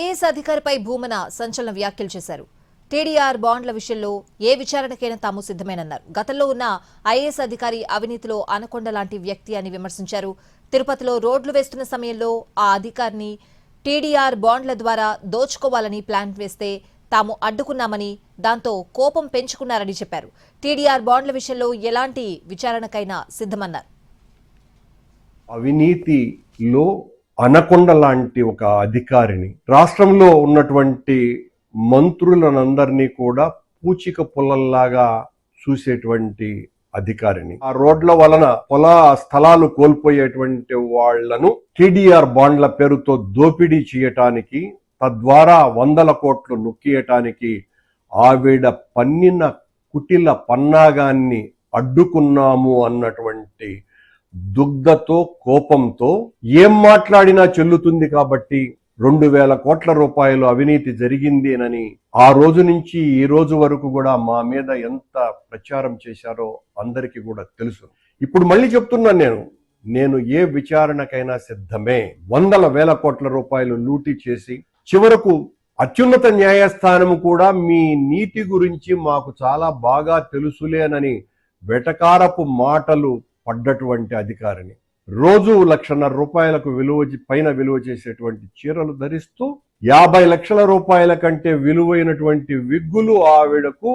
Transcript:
IAS అధికారిపై Bhumana సంచలన వ్యాఖ్యలు చేశారు. టీడీఆర్ బాండ్ల విషయంలో ఏ విచారణకైనా తాము సిద్ధమేనన్నారు. గతంలో ఉన్న ఐఏఎస్ అధికారి అవినీతిలో అనకొండ లాంటి వ్యక్తి అని విమర్శించారు. తిరుపతిలో రోడ్లు వేస్తున్న సమయంలో ఆ అధికారిని టీడీఆర్ బాండ్ల ద్వారా దోచుకోవాలని ప్లాన్ వేస్తే తాము అడ్డుకున్నామని, దాంతో కోపం పెంచుకున్నారని చెప్పారు. టీడీఆర్ బాండ్ల విషయంలో ఎలాంటి విచారణకైనా సిద్ధమన్నారు. అవినీతిలో అనకొండ లాంటి ఒక అధికారిని, రాష్ట్రంలో ఉన్నటువంటి మంత్రులనందరినీ కూడా పూచిక పుల్లల్లాగా చూసేటువంటి అధికారిని, ఆ రోడ్ల వలన పొల స్థలాలు కోల్పోయేటువంటి వాళ్లను టీడీఆర్ బాండ్ల పేరుతో దోపిడీ చేయటానికి, తద్వారా 100 కోట్లు నొక్కియటానికి ఆవిడ పన్నిన కుటిల పన్నాగాన్ని అడ్డుకున్నాము అన్నటువంటి దుగ్ధతో, కోపంతో ఏం మాట్లాడినా చెల్లుతుంది కాబట్టి 2000 కోట్ల రూపాయలు అవినీతి జరిగిందేనని ఆ రోజు నుంచి ఈ రోజు వరకు కూడా మా మీద ఎంత ప్రచారం చేశారో అందరికీ కూడా తెలుసు. ఇప్పుడు మళ్ళీ చెప్తున్నాను, నేను ఏ విచారణకైనా సిద్ధమే. 100,000 కోట్ల రూపాయలు లూటీ చేసి చివరకు అత్యున్నత న్యాయస్థానం కూడా మీ నీతి గురించి మాకు చాలా బాగా తెలుసులేనని వెటకారపు మాటలు పడ్డటువంటి అధికారిని, రోజు 1,50,000 రూపాయలకు పైన విలువ చేసేటువంటి చీరలు ధరిస్తూ 50 లక్షల రూపాయల కంటే విలువైనటువంటి విగ్గులు ఆవిడకు